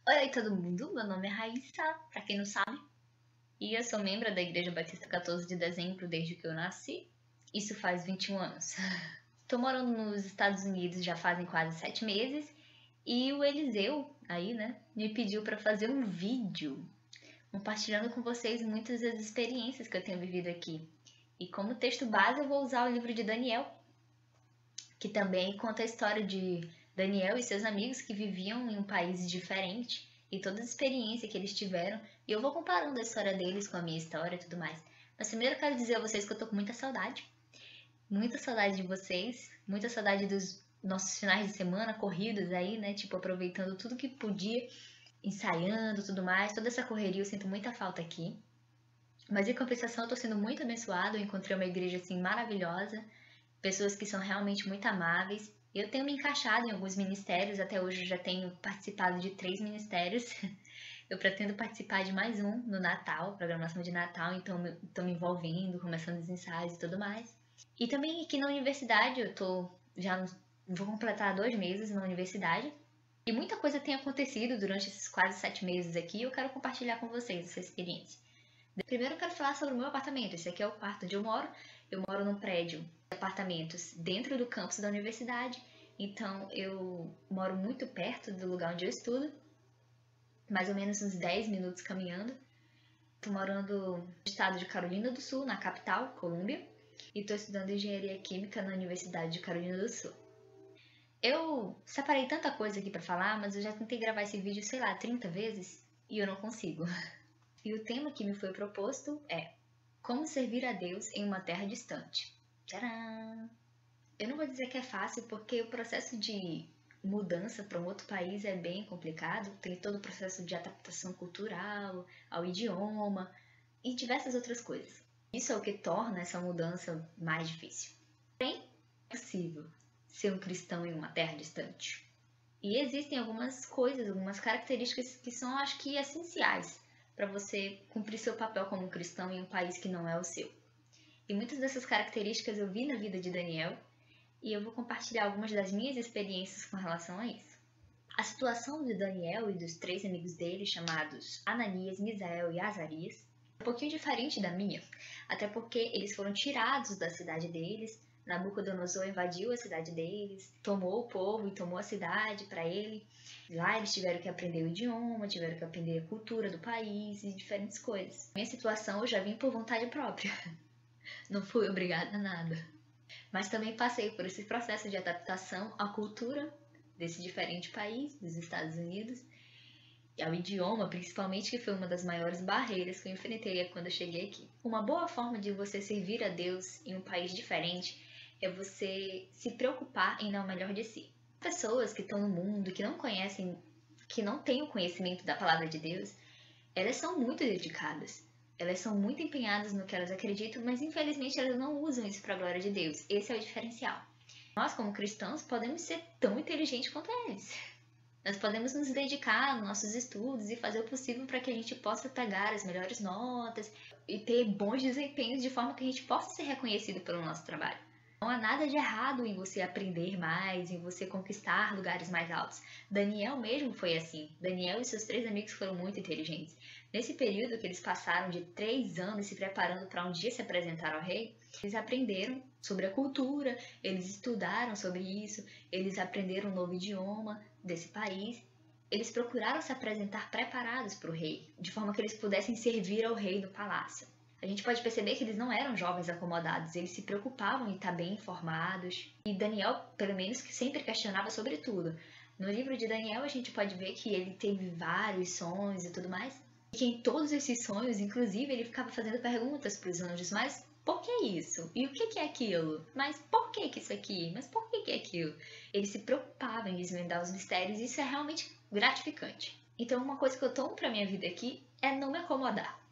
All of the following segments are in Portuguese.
Oi, oi todo mundo, meu nome é Raíssa, pra quem não sabe, e eu sou membro da Igreja Batista 14 de Dezembro desde que eu nasci. Isso faz 21 anos. Tô morando nos Estados Unidos já fazem quase 7 meses, e o Eliseu, aí, né, me pediu pra fazer um vídeo compartilhando com vocês muitas das experiências que eu tenho vivido aqui. E como texto base eu vou usar o livro de Daniel, que também conta a história de Daniel e seus amigos que viviam em um país diferente e toda a experiência que eles tiveram. E eu vou comparando a história deles com a minha história e tudo mais. Mas primeiro eu quero dizer a vocês que eu tô com muita saudade de vocês, muita saudade dos nossos finais de semana corridos aí, né? Tipo, aproveitando tudo que podia, ensaiando tudo mais. Toda essa correria eu sinto muita falta aqui. Mas em compensação eu tô sendo muito abençoado, eu encontrei uma igreja assim maravilhosa, pessoas que são realmente muito amáveis. Eu tenho me encaixado em alguns ministérios, até hoje eu já tenho participado de 3 ministérios. Eu pretendo participar de mais um no Natal, programação de Natal, então estou me envolvendo, começando os ensaios e tudo mais. E também aqui na universidade, já vou completar 2 meses na universidade. E muita coisa tem acontecido durante esses quase 7 meses aqui e eu quero compartilhar com vocês essa experiência. Primeiro eu quero falar sobre o meu apartamento. Esse aqui é o quarto onde eu moro. Eu moro num prédio de apartamentos dentro do campus da universidade. Então eu moro muito perto do lugar onde eu estudo, mais ou menos uns 10 minutos caminhando. Estou morando no estado de Carolina do Sul, na capital, Colômbia, e estou estudando engenharia química na Universidade de Carolina do Sul. Eu separei tanta coisa aqui para falar, mas eu já tentei gravar esse vídeo, sei lá, 30 vezes e eu não consigo. E o tema que me foi proposto é como servir a Deus em uma terra distante. Tcharam! Eu não vou dizer que é fácil, porque o processo de mudança para um outro país é bem complicado. Tem todo o processo de adaptação cultural, ao idioma e diversas outras coisas. Isso é o que torna essa mudança mais difícil. Porém, é possível ser um cristão em uma terra distante. E existem algumas coisas, algumas características que são, acho que, essenciais para você cumprir seu papel como cristão em um país que não é o seu. E muitas dessas características eu vi na vida de Daniel e eu vou compartilhar algumas das minhas experiências com relação a isso. A situação de Daniel e dos 3 amigos dele, chamados Ananias, Misael e Azarias, é um pouquinho diferente da minha, até porque eles foram tirados da cidade deles. Nabucodonosor invadiu a cidade deles, tomou o povo e tomou a cidade para ele. Lá eles tiveram que aprender o idioma, tiveram que aprender a cultura do país e diferentes coisas. Minha situação eu já vim por vontade própria, não fui obrigada a nada. Mas também passei por esse processo de adaptação à cultura desse diferente país, dos Estados Unidos, e ao idioma, principalmente, que foi uma das maiores barreiras que eu enfrentei quando eu cheguei aqui. Uma boa forma de você servir a Deus em um país diferente é você se preocupar em dar o melhor de si. Pessoas que estão no mundo, que não conhecem, que não têm o conhecimento da palavra de Deus, elas são muito dedicadas. Elas são muito empenhadas no que elas acreditam, mas infelizmente elas não usam isso para a glória de Deus. Esse é o diferencial. Nós, como cristãos, podemos ser tão inteligentes quanto eles. Nós podemos nos dedicar nos nossos estudos e fazer o possível para que a gente possa pegar as melhores notas e ter bons desempenhos de forma que a gente possa ser reconhecido pelo nosso trabalho. Não há nada de errado em você aprender mais, em você conquistar lugares mais altos. Daniel mesmo foi assim. Daniel e seus 3 amigos foram muito inteligentes. Nesse período que eles passaram de 3 anos se preparando para um dia se apresentar ao rei, eles aprenderam sobre a cultura, eles estudaram sobre isso, eles aprenderam um novo idioma desse país. Eles procuraram se apresentar preparados para o rei, de forma que eles pudessem servir ao rei no palácio. A gente pode perceber que eles não eram jovens acomodados, eles se preocupavam em estar bem informados. E Daniel, pelo menos, que sempre questionava sobre tudo. No livro de Daniel, a gente pode ver que ele teve vários sonhos e tudo mais. E que em todos esses sonhos, inclusive, ele ficava fazendo perguntas para os anjos, mas por que isso? E o que é aquilo? Mas por que isso aqui? Mas por que é aquilo? Ele se preocupava em desvendar os mistérios e isso é realmente gratificante. Então, uma coisa que eu tomo para minha vida aqui é não me acomodar.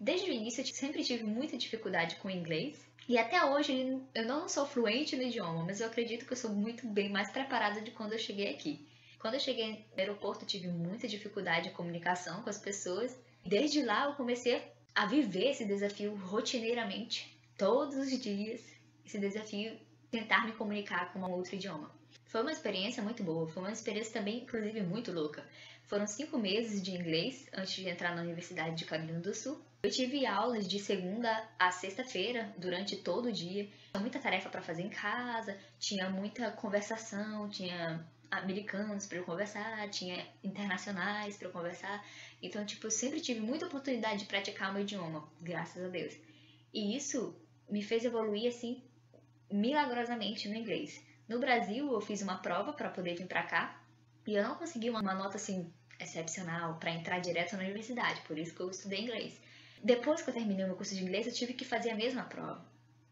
Desde o início eu sempre tive muita dificuldade com o inglês e até hoje eu não sou fluente no idioma, mas eu acredito que eu sou muito bem mais preparada de quando eu cheguei aqui. Quando eu cheguei no aeroporto eu tive muita dificuldade de comunicação com as pessoas. Desde lá eu comecei a viver esse desafio rotineiramente, todos os dias, esse desafio de tentar me comunicar com um outro idioma. Foi uma experiência muito boa, foi uma experiência também, inclusive, muito louca. Foram 5 meses de inglês antes de entrar na Universidade de Carolina do Sul. Eu tive aulas de segunda a sexta-feira, durante todo o dia. Tinha muita tarefa para fazer em casa, tinha muita conversação, tinha americanos para eu conversar, tinha internacionais para eu conversar. Então, eu sempre tive muita oportunidade de praticar o meu idioma, graças a Deus. E isso me fez evoluir, assim, milagrosamente no inglês. No Brasil, eu fiz uma prova para poder vir para cá e eu não consegui uma nota, assim, excepcional para entrar direto na universidade, por isso que eu estudei inglês. Depois que eu terminei o meu curso de inglês, eu tive que fazer a mesma prova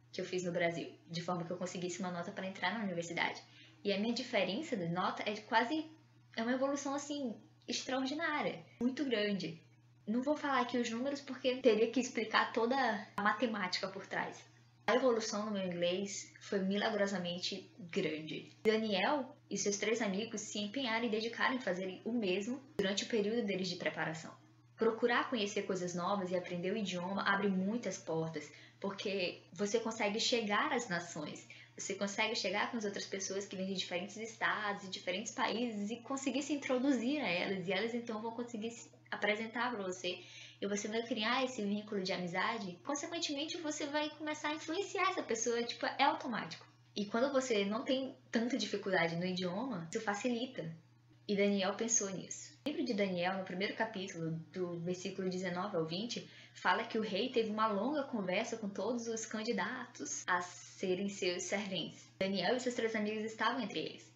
que eu fiz no Brasil, de forma que eu conseguisse uma nota para entrar na universidade. E a minha diferença de nota é uma evolução, assim, extraordinária, muito grande. Não vou falar aqui os números porque teria que explicar toda a matemática por trás. A evolução no meu inglês foi milagrosamente grande. Daniel e seus 3 amigos se empenharam e dedicaram em fazerem o mesmo durante o período deles de preparação. Procurar conhecer coisas novas e aprender o idioma abre muitas portas, porque você consegue chegar às nações, você consegue chegar com as outras pessoas que vêm de diferentes estados, de diferentes países e conseguir se introduzir a elas, e elas então vão conseguir se apresentar para você, e você vai criar esse vínculo de amizade. Consequentemente, você vai começar a influenciar essa pessoa, é automático. E quando você não tem tanta dificuldade no idioma, isso facilita. E Daniel pensou nisso. O livro de Daniel, no primeiro capítulo, do versículo 19 ao 20, fala que o rei teve uma longa conversa com todos os candidatos a serem seus serventes. Daniel e seus 3 amigos estavam entre eles.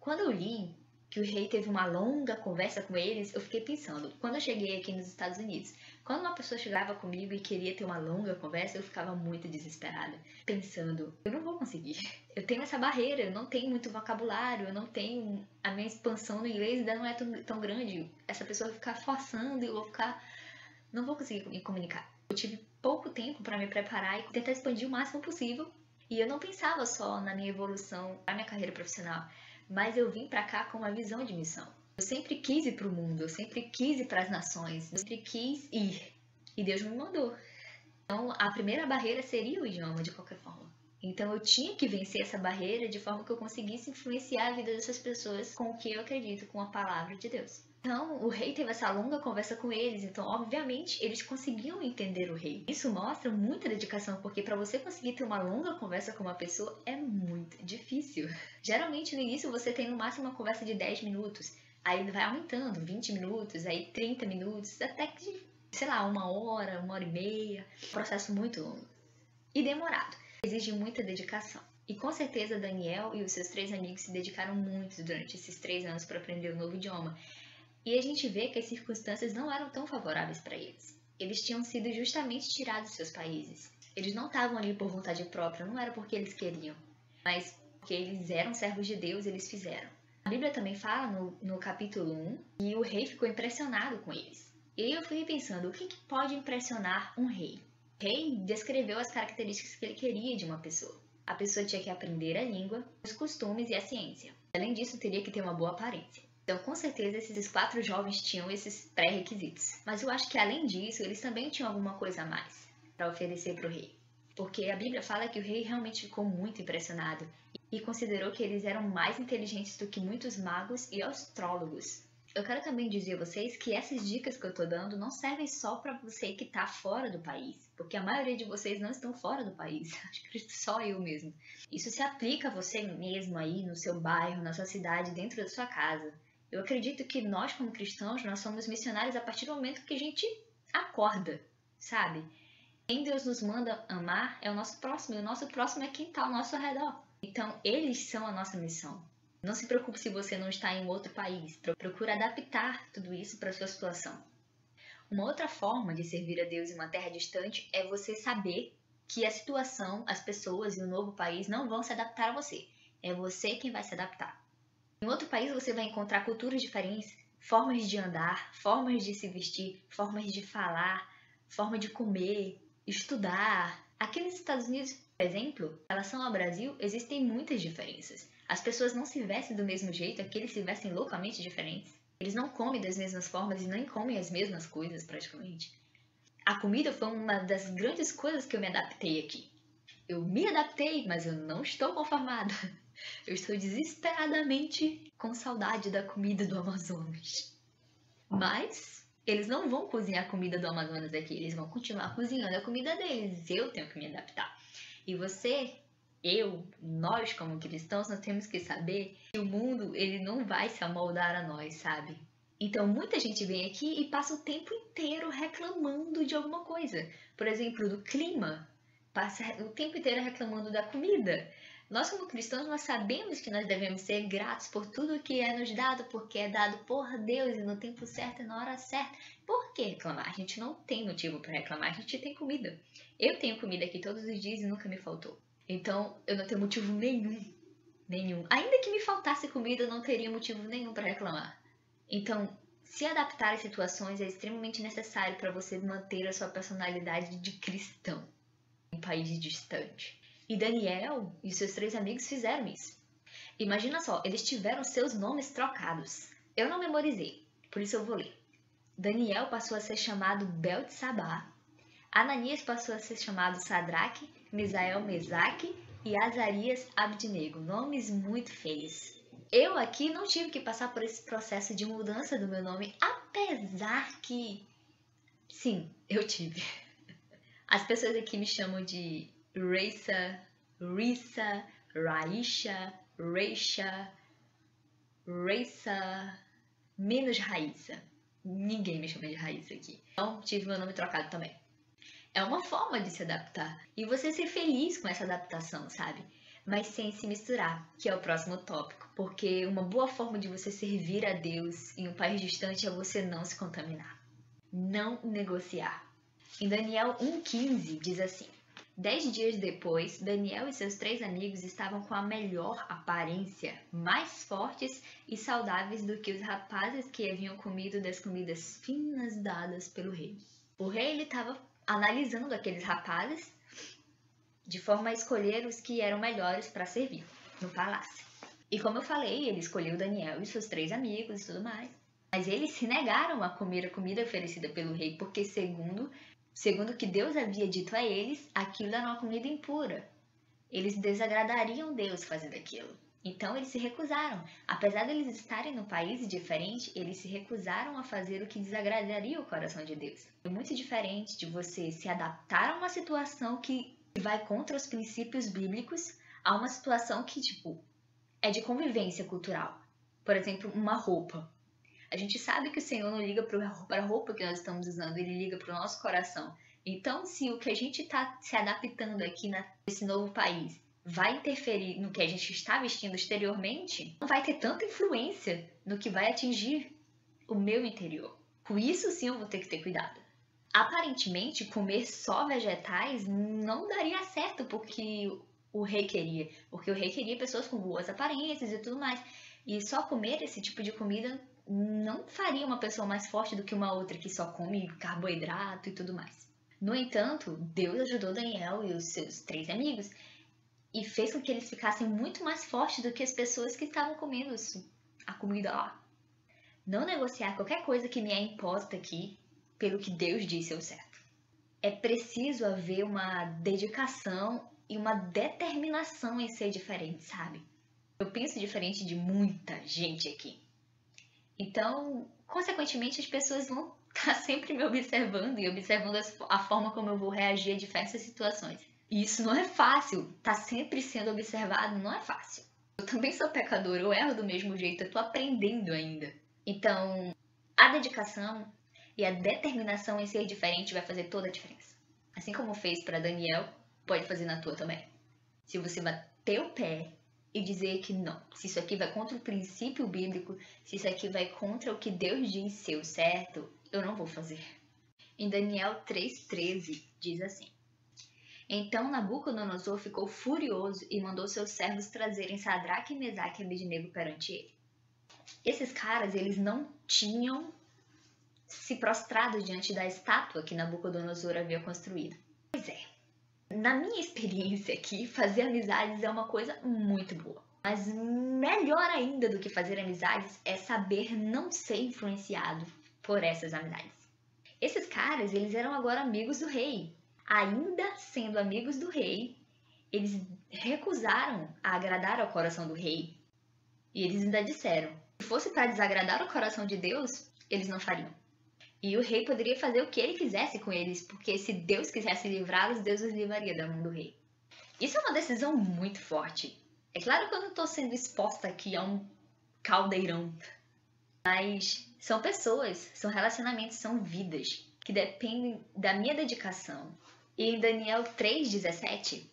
Quando eu li que o rei teve uma longa conversa com eles, eu fiquei pensando, quando eu cheguei aqui nos Estados Unidos, quando uma pessoa chegava comigo e queria ter uma longa conversa, eu ficava muito desesperada, pensando, eu não vou conseguir. Eu tenho essa barreira, eu não tenho muito vocabulário, eu não tenho... A minha expansão no inglês ainda não é tão grande. Essa pessoa vai ficar forçando e eu vou ficar... Não vou conseguir me comunicar. Eu tive pouco tempo para me preparar e tentar expandir o máximo possível. E eu não pensava só na minha evolução, na minha carreira profissional, mas eu vim para cá com uma visão de missão. Eu sempre quis ir para o mundo, eu sempre quis ir para as nações, eu sempre quis ir. E Deus me mandou. Então, a primeira barreira seria o idioma, de qualquer forma. Então, eu tinha que vencer essa barreira de forma que eu conseguisse influenciar a vida dessas pessoas com o que eu acredito, com a palavra de Deus. Então, o rei teve essa longa conversa com eles, então, obviamente, eles conseguiam entender o rei. Isso mostra muita dedicação, porque para você conseguir ter uma longa conversa com uma pessoa é muito difícil. Geralmente, no início, você tem no máximo uma conversa de 10 minutos, aí vai aumentando, 20 minutos, aí 30 minutos, até que, sei lá, 1 hora, 1 hora e meia. Um processo muito longo e demorado. Exige muita dedicação. E com certeza Daniel e os seus 3 amigos se dedicaram muito durante esses 3 anos para aprender um novo idioma. E a gente vê que as circunstâncias não eram tão favoráveis para eles. Eles tinham sido justamente tirados dos seus países. Eles não estavam ali por vontade própria, não era porque eles queriam, mas porque eles eram servos de Deus e eles fizeram. A Bíblia também fala no capítulo 1 que o rei ficou impressionado com eles. E aí eu fui pensando, o que pode impressionar um rei? O rei descreveu as características que ele queria de uma pessoa. A pessoa tinha que aprender a língua, os costumes e a ciência. Além disso, teria que ter uma boa aparência. Então, com certeza, esses 4 jovens tinham esses pré-requisitos. Mas eu acho que, além disso, eles também tinham alguma coisa a mais para oferecer para o rei. Porque a Bíblia fala que o rei realmente ficou muito impressionado e considerou que eles eram mais inteligentes do que muitos magos e astrólogos. Eu quero também dizer a vocês que essas dicas que eu estou dando não servem só para você que está fora do país, porque a maioria de vocês não estão fora do país, acho que só eu mesmo. Isso se aplica a você mesmo aí, no seu bairro, na sua cidade, dentro da sua casa. Eu acredito que nós, como cristãos, nós somos missionários a partir do momento que a gente acorda, sabe? Quem Deus nos manda amar é o nosso próximo, e o nosso próximo é quem está ao nosso redor. Então, eles são a nossa missão. Não se preocupe se você não está em um outro país. Procure adaptar tudo isso para a sua situação. Uma outra forma de servir a Deus em uma terra distante é você saber que a situação, as pessoas e o novo país não vão se adaptar a você. É você quem vai se adaptar. Em outro país você vai encontrar culturas diferentes, formas de andar, formas de se vestir, formas de falar, forma de comer, estudar. Aqui nos Estados Unidos, por exemplo, em relação ao Brasil, existem muitas diferenças. As pessoas não se vestem do mesmo jeito, aqui eles se vestem loucamente diferentes. Eles não comem das mesmas formas e nem comem as mesmas coisas, praticamente. A comida foi uma das grandes coisas que eu me adaptei aqui. Eu me adaptei, mas eu não estou conformada. Eu estou desesperadamente com saudade da comida do Amazonas. Mas eles não vão cozinhar a comida do Amazonas aqui, eles vão continuar cozinhando a comida deles. Eu tenho que me adaptar. E você, nós como cristãos, nós temos que saber que o mundo, ele não vai se amoldar a nós, sabe? Então, muita gente vem aqui e passa o tempo inteiro reclamando de alguma coisa. Por exemplo, do clima. Passa o tempo inteiro reclamando da comida. Nós, como cristãos, nós sabemos que nós devemos ser gratos por tudo que é nos dado, porque é dado por Deus e no tempo certo e na hora certa. Por que reclamar? A gente não tem motivo para reclamar, a gente tem comida. Eu tenho comida aqui todos os dias e nunca me faltou. Então, eu não tenho motivo nenhum. Ainda que me faltasse comida, eu não teria motivo nenhum para reclamar. Então, se adaptar às situações é extremamente necessário para você manter a sua personalidade de cristão em um país distante. E Daniel e seus 3 amigos fizeram isso. Imagina só, eles tiveram seus nomes trocados. Eu não memorizei, por isso eu vou ler. Daniel passou a ser chamado Beltesabá. Ananias passou a ser chamado Sadraque, Misael Mesaque e Azarias Abdinego. Nomes muito feios. Eu aqui não tive que passar por esse processo de mudança do meu nome, apesar que... Sim, eu tive. As pessoas aqui me chamam de Raissa, Rissa, Raisha, Raissa, menos Raíssa. Ninguém me chama de Raíssa aqui. Então, tive meu nome trocado também. É uma forma de se adaptar. E você ser feliz com essa adaptação, sabe? Mas sem se misturar, que é o próximo tópico. Porque uma boa forma de você servir a Deus em um país distante é você não se contaminar. Não negociar. Em Daniel 1,15 diz assim: 10 dias depois, Daniel e seus 3 amigos estavam com a melhor aparência, mais fortes e saudáveis do que os rapazes que haviam comido das comidas finas dadas pelo rei. O rei estava analisando aqueles rapazes de forma a escolher os que eram melhores para servir no palácio. E como eu falei, ele escolheu Daniel e seus 3 amigos e tudo mais. Mas eles se negaram a comer a comida oferecida pelo rei, porque segundo o que Deus havia dito a eles, aquilo era uma comida impura. Eles desagradariam Deus fazendo aquilo. Então eles se recusaram. Apesar de eles estarem num país diferente, eles se recusaram a fazer o que desagradaria o coração de Deus. É muito diferente de você se adaptar a uma situação que vai contra os princípios bíblicos a uma situação que, é de convivência cultural. Por exemplo, uma roupa. A gente sabe que o Senhor não liga para a roupa que nós estamos usando, Ele liga para o nosso coração. Então, se o que a gente está se adaptando aqui nesse novo país vai interferir no que a gente está vestindo exteriormente, não vai ter tanta influência no que vai atingir o meu interior. Com isso, sim, eu vou ter que ter cuidado. Aparentemente, comer só vegetais não daria certo porque o rei queria. Porque o rei queria pessoas com boas aparências e tudo mais. E só comer esse tipo de comida não faria uma pessoa mais forte do que uma outra que só come carboidrato e tudo mais. No entanto, Deus ajudou Daniel e os seus 3 amigos e fez com que eles ficassem muito mais fortes do que as pessoas que estavam comendo a comida lá. Não negociar qualquer coisa que me é imposta aqui pelo que Deus disse é o certo. É preciso haver uma dedicação e uma determinação em ser diferente, sabe? Eu penso diferente de muita gente aqui. Então, consequentemente, as pessoas vão estar sempre me observando e observando a forma como eu vou reagir a diversas situações. E isso não é fácil. Tá sempre sendo observado não é fácil. Eu também sou pecadora, eu erro do mesmo jeito, eu tô aprendendo ainda. Então, a dedicação e a determinação em ser diferente vai fazer toda a diferença. Assim como fez para Daniel, pode fazer na tua também. Se você bater o pé e dizer que não, se isso aqui vai contra o princípio bíblico, se isso aqui vai contra o que Deus diz ser o certo, eu não vou fazer. Em Daniel 3,13 diz assim: Então Nabucodonosor ficou furioso e mandou seus servos trazerem Sadraque, Mesaque e Abednego perante ele. Esses caras, eles não tinham se prostrado diante da estátua que Nabucodonosor havia construído. Pois é. Na minha experiência aqui, fazer amizades é uma coisa muito boa. Mas melhor ainda do que fazer amizades é saber não ser influenciado por essas amizades. Esses caras, eles eram agora amigos do rei. Ainda sendo amigos do rei, eles recusaram a agradar ao coração do rei. E eles ainda disseram: se fosse para desagradar o coração de Deus, eles não fariam. E o rei poderia fazer o que ele quisesse com eles, porque se Deus quisesse livrá-los, Deus os livraria da mão do rei. Isso é uma decisão muito forte. É claro que eu não estou sendo exposta aqui a um caldeirão, mas são pessoas, são relacionamentos, são vidas que dependem da minha dedicação. E em Daniel 3,17,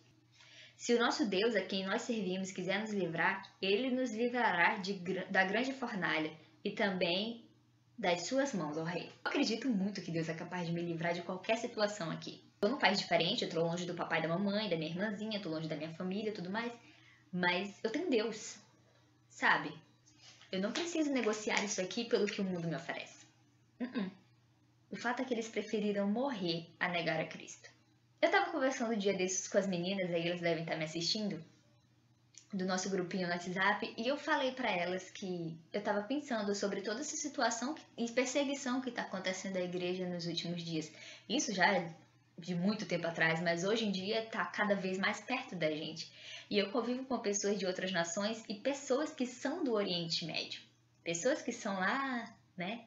se o nosso Deus, a quem nós servimos, quiser nos livrar, ele nos livrará da grande fornalha e também das suas mãos, ó rei. Eu acredito muito que Deus é capaz de me livrar de qualquer situação aqui. Eu num país diferente, eu tô longe do papai e da mamãe, da minha irmãzinha, tô longe da minha família e tudo mais, mas eu tenho Deus, sabe? Eu não preciso negociar isso aqui pelo que o mundo me oferece. O fato é que eles preferiram morrer a negar a Cristo. Eu tava conversando um dia desses com as meninas, aí elas devem estar me assistindo, do nosso grupinho no WhatsApp, e eu falei pra elas que eu tava pensando sobre toda essa situação e perseguição que tá acontecendo na igreja nos últimos dias. Isso já é de muito tempo atrás, mas hoje em dia tá cada vez mais perto da gente. E eu convivo com pessoas de outras nações e pessoas que são do Oriente Médio. Pessoas que são lá, né,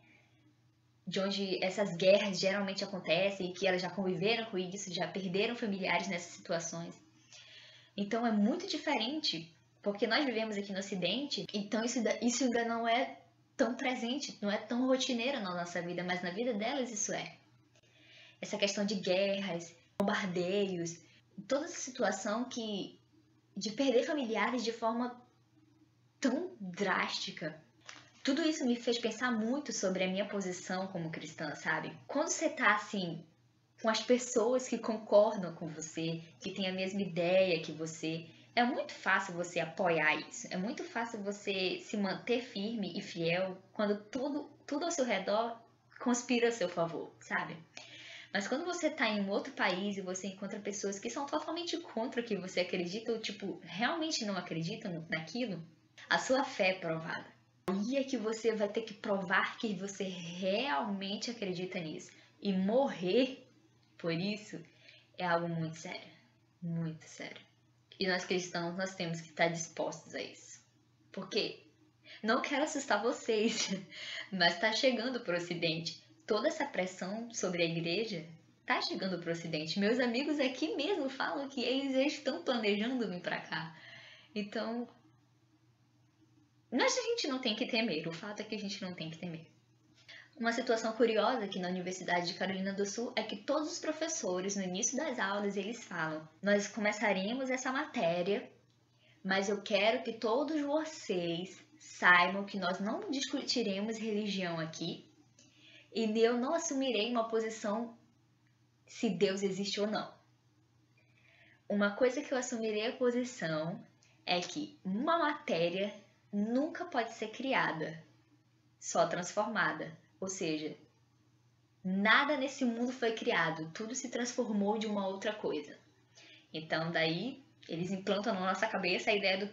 de onde essas guerras geralmente acontecem e que elas já conviveram com isso, já perderam familiares nessas situações. Então é muito diferente, porque nós vivemos aqui no Ocidente, então isso ainda não é tão presente, não é tão rotineiro na nossa vida, mas na vida delas isso é. Essa questão de guerras, bombardeios, toda essa situação de perder familiares de forma tão drástica. Tudo isso me fez pensar muito sobre a minha posição como cristã, sabe? Quando você tá assim, com as pessoas que concordam com você, que têm a mesma ideia que você, é muito fácil você apoiar isso. É muito fácil você se manter firme e fiel quando tudo ao seu redor conspira a seu favor, sabe? Mas quando você tá em um outro país e você encontra pessoas que são totalmente contra o que você acredita ou, tipo, realmente não acreditam naquilo, a sua fé é provada. Aí é que você vai ter que provar que você realmente acredita nisso. E morrer por isso é algo muito sério. Muito sério. E nós cristãos, nós temos que estar dispostos a isso. Porque, não quero assustar vocês, mas está chegando para o Ocidente. Toda essa pressão sobre a igreja está chegando para o Ocidente. Meus amigos aqui mesmo falam que eles estão planejando vir para cá. Então, mas a gente não tem que temer. O fato é que a gente não tem que temer. Uma situação curiosa aqui na Universidade de Carolina do Sul é que todos os professores, no início das aulas, eles falam: nós começaremos essa matéria, mas eu quero que todos vocês saibam que nós não discutiremos religião aqui e eu não assumirei uma posição se Deus existe ou não. Uma coisa que eu assumirei a posição é que uma matéria nunca pode ser criada, só transformada. Ou seja, nada nesse mundo foi criado, tudo se transformou de uma outra coisa. Então, daí, eles implantam na nossa cabeça a ideia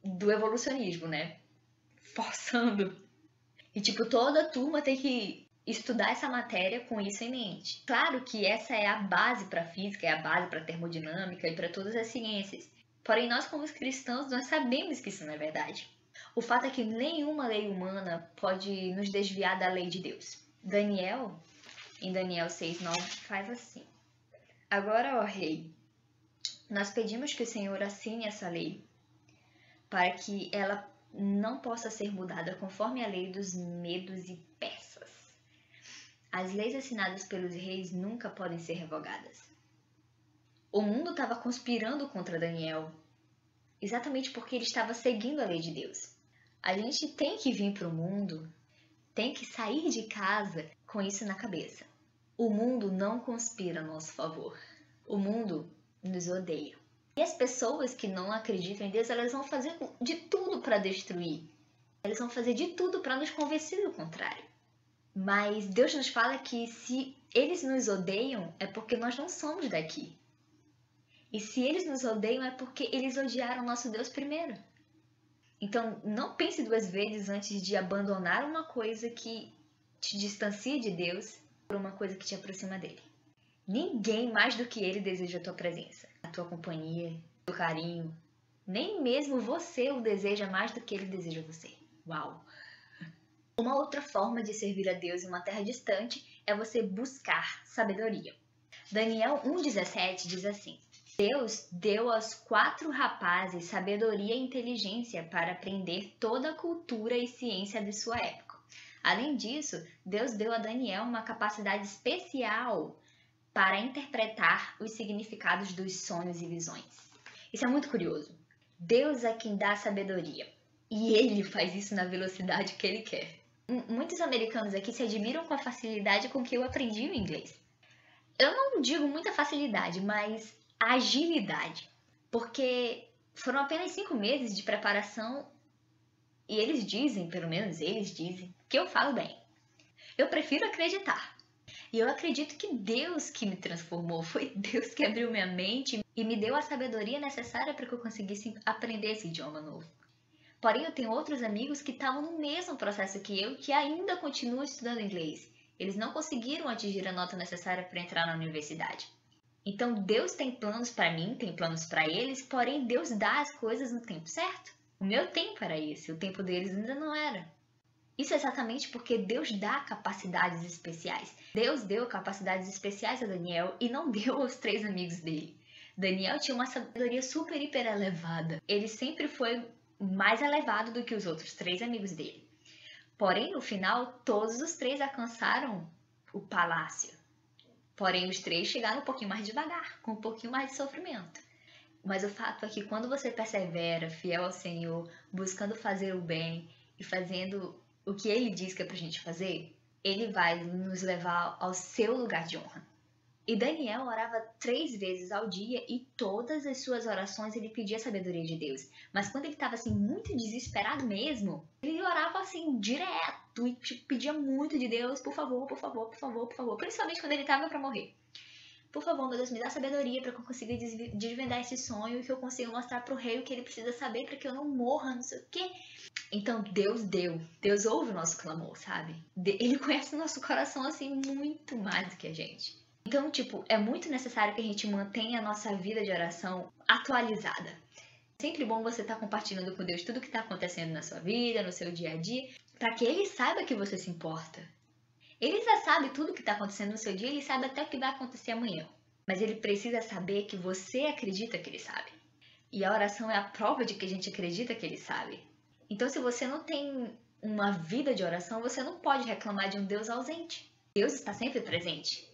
do evolucionismo, né? Forçando. E, tipo, toda a turma tem que estudar essa matéria com isso em mente. Claro que essa é a base para a física, é a base para a termodinâmica e para todas as ciências. Porém, nós como cristãos, nós sabemos que isso não é verdade. O fato é que nenhuma lei humana pode nos desviar da lei de Deus. Daniel, em Daniel 6:9, faz assim: agora, ó rei, nós pedimos que o Senhor assine essa lei, para que ela não possa ser mudada conforme a lei dos medos e persas. As leis assinadas pelos reis nunca podem ser revogadas. O mundo estava conspirando contra Daniel, exatamente porque ele estava seguindo a lei de Deus. A gente tem que vir para o mundo, tem que sair de casa com isso na cabeça. O mundo não conspira a nosso favor. O mundo nos odeia. E as pessoas que não acreditam em Deus, elas vão fazer de tudo para destruir. Elas vão fazer de tudo para nos convencer do contrário. Mas Deus nos fala que se eles nos odeiam, é porque nós não somos daqui. E se eles nos odeiam, é porque eles odiaram nosso Deus primeiro. Então, não pense duas vezes antes de abandonar uma coisa que te distancia de Deus por uma coisa que te aproxima dele. Ninguém mais do que ele deseja a tua presença, a tua companhia, o teu carinho. Nem mesmo você o deseja mais do que ele deseja você. Uau! Uma outra forma de servir a Deus em uma terra distante é você buscar sabedoria. Daniel 1,17 diz assim: Deus deu aos 4 rapazes sabedoria e inteligência para aprender toda a cultura e ciência de sua época. Além disso, Deus deu a Daniel uma capacidade especial para interpretar os significados dos sonhos e visões. Isso é muito curioso. Deus é quem dá a sabedoria e Ele faz isso na velocidade que Ele quer. Muitos americanos aqui se admiram com a facilidade com que eu aprendi o inglês. Eu não digo muita facilidade, mas agilidade. Porque foram apenas 5 meses de preparação e eles dizem, pelo menos eles dizem, que eu falo bem. Eu prefiro acreditar. E eu acredito que Deus que me transformou, foi Deus que abriu minha mente e me deu a sabedoria necessária para que eu conseguisse aprender esse idioma novo. Porém, eu tenho outros amigos que estavam no mesmo processo que eu, que ainda continuam estudando inglês. Eles não conseguiram atingir a nota necessária para entrar na universidade. Então, Deus tem planos para mim, tem planos para eles, porém, Deus dá as coisas no tempo certo. O meu tempo era esse, o tempo deles ainda não era. Isso é exatamente porque Deus dá capacidades especiais. Deus deu capacidades especiais a Daniel e não deu aos 3 amigos dele. Daniel tinha uma sabedoria super, hiper elevada. Ele sempre foi mais elevado do que os outros 3 amigos dele. Porém, no final, todos os 3 alcançaram o palácio. Porém, os 3 chegaram um pouquinho mais devagar, com um pouquinho mais de sofrimento. Mas o fato é que quando você persevera, fiel ao Senhor, buscando fazer o bem e fazendo o que Ele diz que é pra gente fazer, Ele vai nos levar ao seu lugar de honra. E Daniel orava 3 vezes ao dia e todas as suas orações ele pedia a sabedoria de Deus. Mas quando ele estava assim muito desesperado mesmo, ele orava assim direto e pedia muito de Deus, por favor, por favor, por favor, por favor. Principalmente quando ele estava para morrer. Por favor, meu Deus, me dá sabedoria para que eu consiga desvendar esse sonho e que eu consiga mostrar para o rei o que ele precisa saber para que eu não morra, não sei o quê. Então Deus deu, Deus ouve o nosso clamor, sabe? Ele conhece o nosso coração assim muito mais do que a gente. Então, é muito necessário que a gente mantenha a nossa vida de oração atualizada. É sempre bom você estar compartilhando com Deus tudo o que está acontecendo na sua vida, no seu dia a dia, para que Ele saiba que você se importa. Ele já sabe tudo o que está acontecendo no seu dia, Ele sabe até o que vai acontecer amanhã. Mas Ele precisa saber que você acredita que Ele sabe. E a oração é a prova de que a gente acredita que Ele sabe. Então, se você não tem uma vida de oração, você não pode reclamar de um Deus ausente. Deus está sempre presente.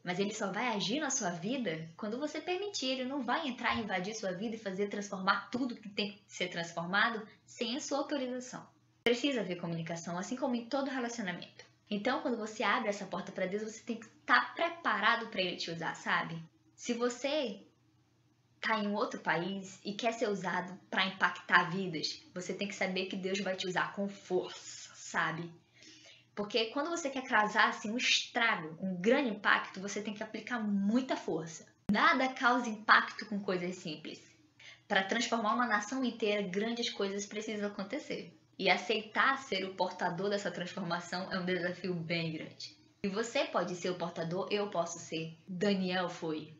Mas Ele só vai agir na sua vida quando você permitir. Ele não vai entrar e invadir sua vida e transformar tudo que tem que ser transformado sem a sua autorização. Precisa haver comunicação, assim como em todo relacionamento. Então, quando você abre essa porta para Deus, você tem que estar preparado para Ele te usar, sabe? Se você está em um outro país e quer ser usado para impactar vidas, você tem que saber que Deus vai te usar com força, sabe? Porque quando você quer causar assim, um estrago, um grande impacto, você tem que aplicar muita força. Nada causa impacto com coisas simples. Para transformar uma nação inteira, grandes coisas precisam acontecer. E aceitar ser o portador dessa transformação é um desafio bem grande. E você pode ser o portador, eu posso ser. Daniel foi.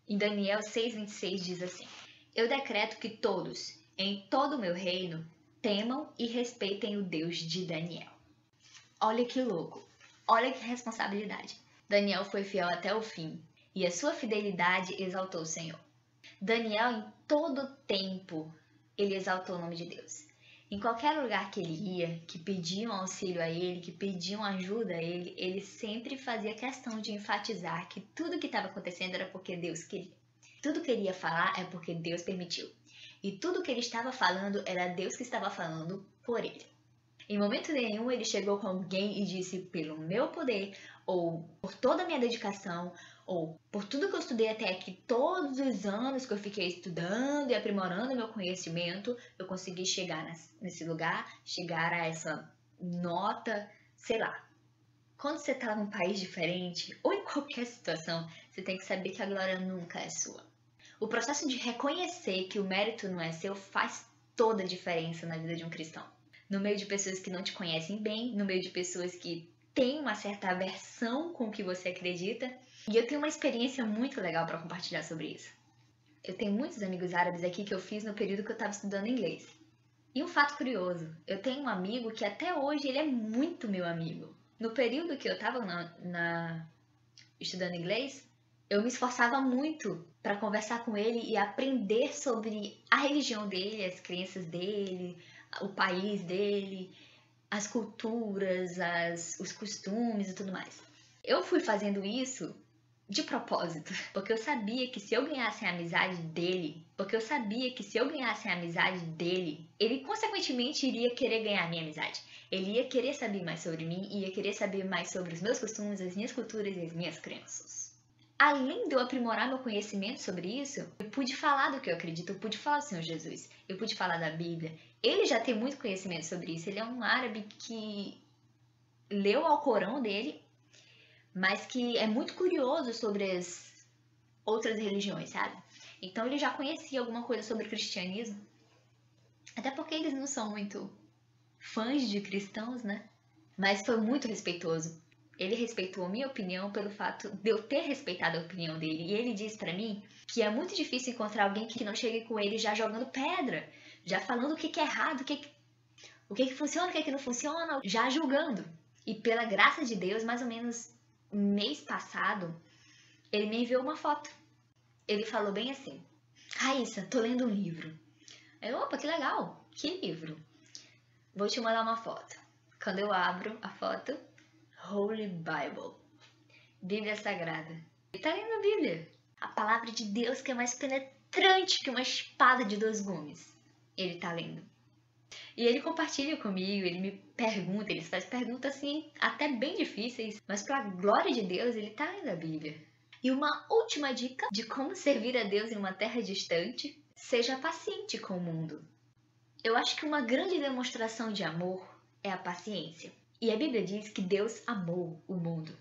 Em Daniel 6,26 diz assim: Eu decreto que todos, em todo o meu reino, temam e respeitem o Deus de Daniel. Olha que louco, olha que responsabilidade. Daniel foi fiel até o fim, e a sua fidelidade exaltou o Senhor. Daniel, em todo tempo, ele exaltou o nome de Deus. Em qualquer lugar que ele ia, que pediam auxílio a ele, que pediam ajuda a ele sempre fazia questão de enfatizar que tudo que estava acontecendo era porque Deus queria. Tudo que ele ia falar é porque Deus permitiu. E tudo que ele estava falando era Deus que estava falando por ele. Em momento nenhum ele chegou com alguém e disse, pelo meu poder, ou por toda a minha dedicação, ou por tudo que eu estudei até aqui, todos os anos que eu fiquei estudando e aprimorando meu conhecimento, eu consegui chegar nesse lugar, chegar a essa nota, sei lá. Quando você está num país diferente, ou em qualquer situação, você tem que saber que a glória nunca é sua. O processo de reconhecer que o mérito não é seu faz toda a diferença na vida de um cristão. No meio de pessoas que não te conhecem bem, no meio de pessoas que têm uma certa aversão com o que você acredita. E eu tenho uma experiência muito legal para compartilhar sobre isso. Eu tenho muitos amigos árabes aqui que eu fiz no período que eu estava estudando inglês. E um fato curioso, eu tenho um amigo que até hoje ele é muito meu amigo. No período que eu estava estudando inglês, eu me esforçava muito para conversar com ele e aprender sobre a religião dele, as crenças dele, o país dele, as culturas, os costumes e tudo mais. Eu fui fazendo isso de propósito, porque eu sabia que se eu ganhasse a amizade dele, ele consequentemente iria querer ganhar a minha amizade. Ele ia querer saber mais sobre mim, ia querer saber mais sobre os meus costumes, as minhas culturas e as minhas crenças. Além de eu aprimorar meu conhecimento sobre isso, eu pude falar do que eu acredito, eu pude falar do Senhor Jesus, eu pude falar da Bíblia. Ele já tem muito conhecimento sobre isso, ele é um árabe que leu o Alcorão dele, mas que é muito curioso sobre as outras religiões, sabe? Então ele já conhecia alguma coisa sobre o cristianismo, até porque eles não são muito fãs de cristãos, né? Mas foi muito respeitoso. Ele respeitou a minha opinião pelo fato de eu ter respeitado a opinião dele. E ele disse pra mim que é muito difícil encontrar alguém que não chegue com ele já jogando pedra, já falando o que é errado, o que funciona, o que não funciona, já julgando. E pela graça de Deus, mais ou menos mês passado, ele me enviou uma foto. Ele falou bem assim: Raíssa, tô lendo um livro. Eu, opa, que legal, que livro? Vou te mandar uma foto. Quando eu abro a foto, Holy Bible, Bíblia Sagrada. Ele tá lendo a Bíblia. A palavra de Deus que é mais penetrante que uma espada de 2 gumes. Ele tá lendo. E ele compartilha comigo, ele me pergunta, ele faz perguntas assim, até bem difíceis, mas pra glória de Deus, ele tá lendo a Bíblia. E uma última dica de como servir a Deus em uma terra distante: seja paciente com o mundo. Eu acho que uma grande demonstração de amor é a paciência. E a Bíblia diz que Deus amou o mundo.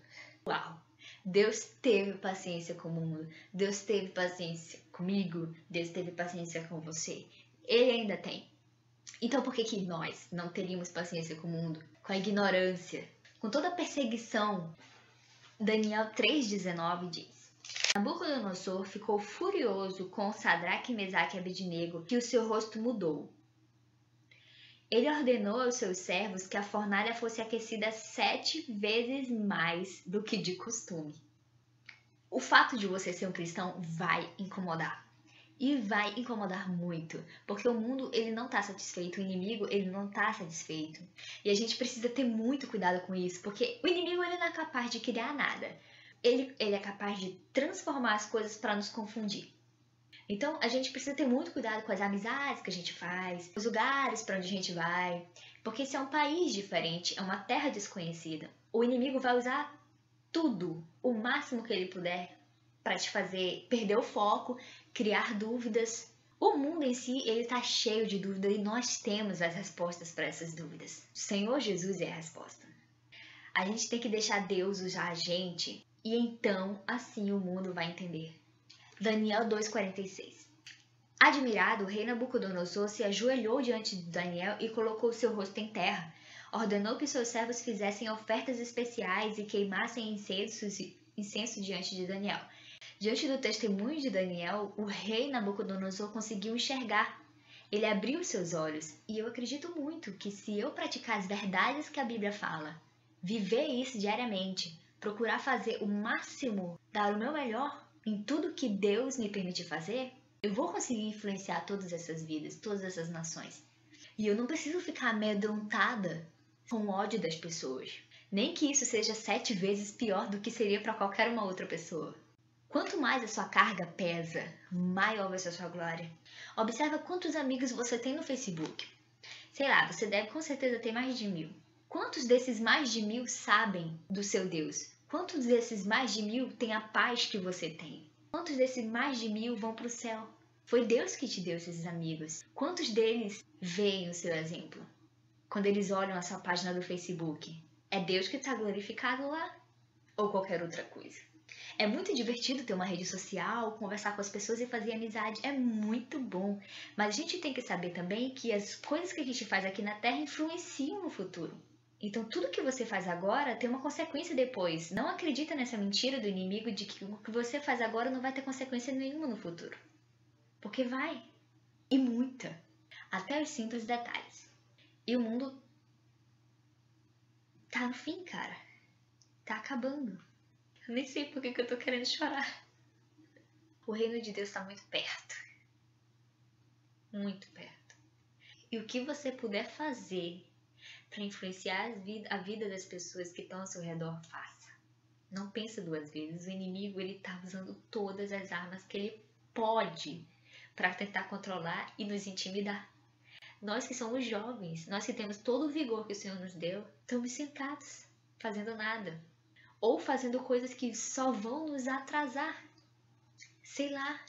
Uau! Deus teve paciência com o mundo. Deus teve paciência comigo. Deus teve paciência com você. Ele ainda tem. Então por que nós não teríamos paciência com o mundo? Com a ignorância, com toda a perseguição. Daniel 3,19 diz: Nabucodonosor ficou furioso com Sadraque, Mesaque e Abednego, que o seu rosto mudou. Ele ordenou aos seus servos que a fornalha fosse aquecida 7 vezes mais do que de costume. O fato de você ser um cristão vai incomodar. E vai incomodar muito, porque o mundo ele não está satisfeito, o inimigo ele não está satisfeito. E a gente precisa ter muito cuidado com isso, porque o inimigo ele não é capaz de criar nada. Ele é capaz de transformar as coisas para nos confundir. Então, a gente precisa ter muito cuidado com as amizades que a gente faz, os lugares para onde a gente vai, porque esse é um país diferente, é uma terra desconhecida. O inimigo vai usar tudo, o máximo que ele puder, para te fazer perder o foco, criar dúvidas. O mundo em si, ele está cheio de dúvidas e nós temos as respostas para essas dúvidas. O Senhor Jesus é a resposta. A gente tem que deixar Deus usar a gente e então, assim, o mundo vai entender. Daniel 2,46. Admirado, o rei Nabucodonosor se ajoelhou diante de Daniel e colocou seu rosto em terra. Ordenou que seus servos fizessem ofertas especiais e queimassem incenso diante de Daniel. Diante do testemunho de Daniel, o rei Nabucodonosor conseguiu enxergar. Ele abriu seus olhos, e eu acredito muito que se eu praticar as verdades que a Bíblia fala, viver isso diariamente, procurar fazer o máximo, dar o meu melhor em tudo que Deus me permite fazer, eu vou conseguir influenciar todas essas vidas, todas essas nações. E eu não preciso ficar amedrontada com o ódio das pessoas. Nem que isso seja 7 vezes pior do que seria para qualquer uma outra pessoa. Quanto mais a sua carga pesa, maior vai ser a sua glória. Observa quantos amigos você tem no Facebook. Sei lá, você deve com certeza ter mais de 1.000. Quantos desses mais de 1.000 sabem do seu Deus? Quantos desses mais de 1.000 têm a paz que você tem? Quantos desses mais de 1.000 vão para o céu? Foi Deus que te deu esses amigos. Quantos deles veem o seu exemplo? Quando eles olham a sua página do Facebook, é Deus que está glorificado lá? Ou qualquer outra coisa? É muito divertido ter uma rede social, conversar com as pessoas e fazer amizade. É muito bom. Mas a gente tem que saber também que as coisas que a gente faz aqui na Terra influenciam no futuro. Então, tudo que você faz agora tem uma consequência depois. Não acredita nessa mentira do inimigo de que o que você faz agora não vai ter consequência nenhuma no futuro. Porque vai. E muita. até os simples detalhes. E o mundo tá no fim, cara. Tá acabando. Eu nem sei por que eu tô querendo chorar. O reino de Deus tá muito perto. Muito perto. E o que você puder fazer para influenciar a vida das pessoas que estão ao seu redor, faça. Não pense duas vezes. O inimigo, ele tá usando todas as armas que ele pode para tentar controlar e nos intimidar. Nós que somos jovens, nós que temos todo o vigor que o Senhor nos deu, estamos sentados, fazendo nada. Ou fazendo coisas que só vão nos atrasar. Sei lá,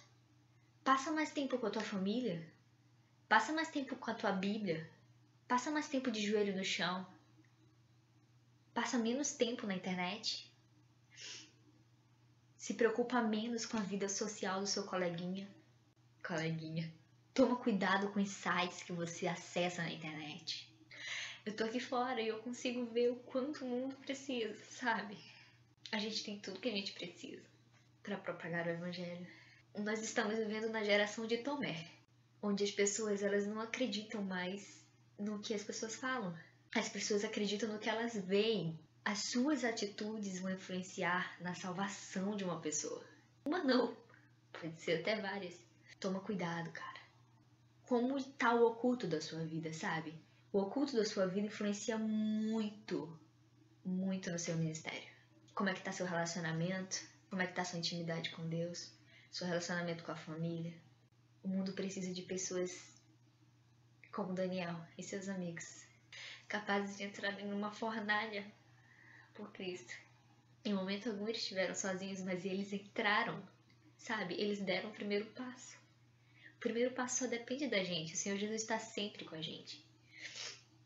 passa mais tempo com a tua família. Passa mais tempo com a tua Bíblia. Passa mais tempo de joelho no chão. Passa menos tempo na internet. Se preocupa menos com a vida social do seu coleguinha. Toma cuidado com os sites que você acessa na internet. Eu tô aqui fora e eu consigo ver o quanto o mundo precisa, sabe? A gente tem tudo que a gente precisa para propagar o evangelho. Nós estamos vivendo na geração de Tomé, onde as pessoas, elas não acreditam mais no que as pessoas falam. As pessoas acreditam no que elas veem. As suas atitudes vão influenciar na salvação de uma pessoa. Uma não, pode ser até várias. Toma cuidado, cara. Como tá o oculto da sua vida, sabe? O oculto da sua vida influencia muito, muito no seu ministério. Como é que tá seu relacionamento? Como é que tá sua intimidade com Deus? Seu relacionamento com a família? O mundo precisa de pessoas como Daniel e seus amigos, capazes de entrar em uma fornalha por Cristo. Em momento algum eles estiveram sozinhos, mas eles entraram, sabe? Eles deram o primeiro passo. O primeiro passo só depende da gente. O Senhor Jesus está sempre com a gente.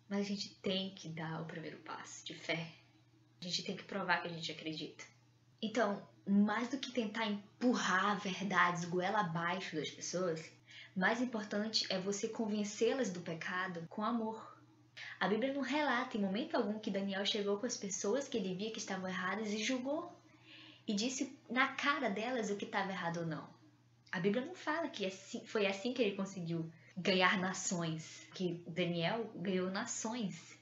Mas a gente tem que dar o primeiro passo de fé. A gente tem que provar que a gente acredita. Então, mais do que tentar empurrar verdades goela abaixo das pessoas, mais importante é você convencê-las do pecado com amor. A Bíblia não relata em momento algum que Daniel chegou com as pessoas que ele via que estavam erradas e julgou. E disse na cara delas o que estava errado ou não. A Bíblia não fala que foi assim que ele conseguiu ganhar nações. Que Daniel ganhou nações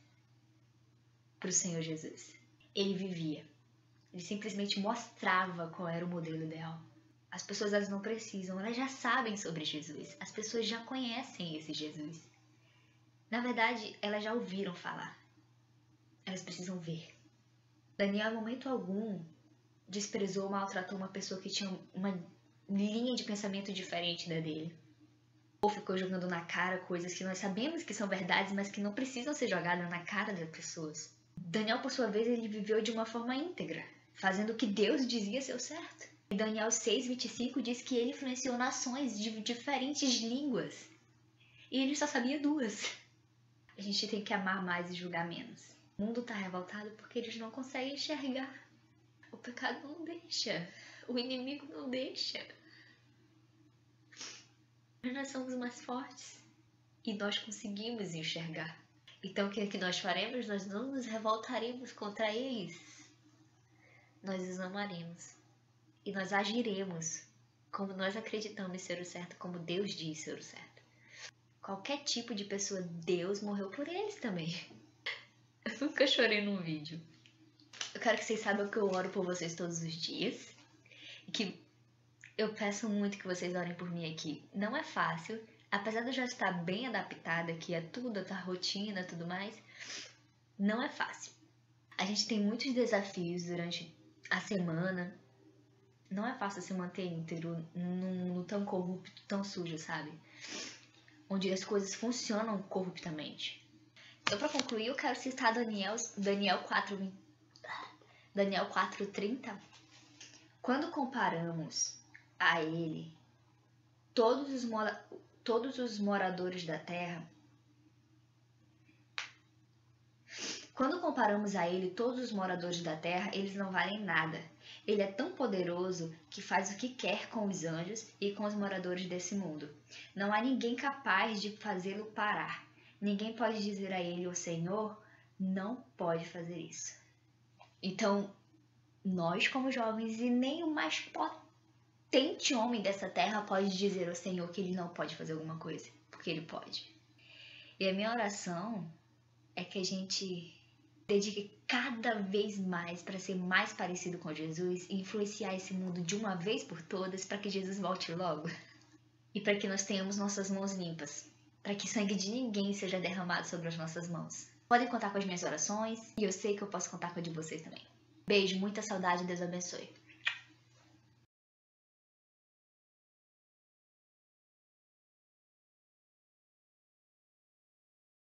para o Senhor Jesus. Ele vivia. Ele simplesmente mostrava qual era o modelo ideal. As pessoas, elas não precisam, elas já sabem sobre Jesus. As pessoas já conhecem esse Jesus. Na verdade, elas já ouviram falar. Elas precisam ver. Daniel, em momento algum, desprezou ou maltratou uma pessoa que tinha uma linha de pensamento diferente da dele. Ou ficou jogando na cara coisas que nós sabemos que são verdades, mas que não precisam ser jogadas na cara das pessoas. Daniel, por sua vez, ele viveu de uma forma íntegra, fazendo o que Deus dizia ser o certo. E Daniel 6:25 diz que ele influenciou nações de diferentes línguas. E ele só sabia duas. A gente tem que amar mais e julgar menos. O mundo está revoltado porque eles não conseguem enxergar. O pecado não deixa. O inimigo não deixa. Mas nós somos mais fortes. E nós conseguimos enxergar. Então o que é que nós faremos? Nós não nos revoltaremos contra eles. Nós os amaremos. E nós agiremos como nós acreditamos ser o certo, como Deus diz ser o certo. Qualquer tipo de pessoa, Deus morreu por eles também. Eu nunca chorei num vídeo. Eu quero que vocês saibam que eu oro por vocês todos os dias. E que eu peço muito que vocês orem por mim aqui. Não é fácil. Apesar de eu já estar bem adaptada aqui a tudo, a rotina e tudo mais, não é fácil. A gente tem muitos desafios durante a semana. Não é fácil se manter íntegro no tão corrupto, tão sujo, sabe? Onde as coisas funcionam corruptamente. Então, para concluir, eu quero citar Daniel 4:30. Quando comparamos a ele todos os moradores da terra, eles não valem nada. Ele é tão poderoso que faz o que quer com os anjos e com os moradores desse mundo. Não há ninguém capaz de fazê-lo parar. Ninguém pode dizer a ele, o Senhor não pode fazer isso. Então, nós como jovens e nem o mais potente homem dessa terra pode dizer ao Senhor que ele não pode fazer alguma coisa, porque ele pode. E a minha oração é que a gente dedique cada vez mais para ser mais parecido com Jesus e influenciar esse mundo de uma vez por todas para que Jesus volte logo. E para que nós tenhamos nossas mãos limpas, para que sangue de ninguém seja derramado sobre as nossas mãos. Podem contar com as minhas orações e eu sei que eu posso contar com a de vocês também. Beijo, muita saudade e Deus abençoe.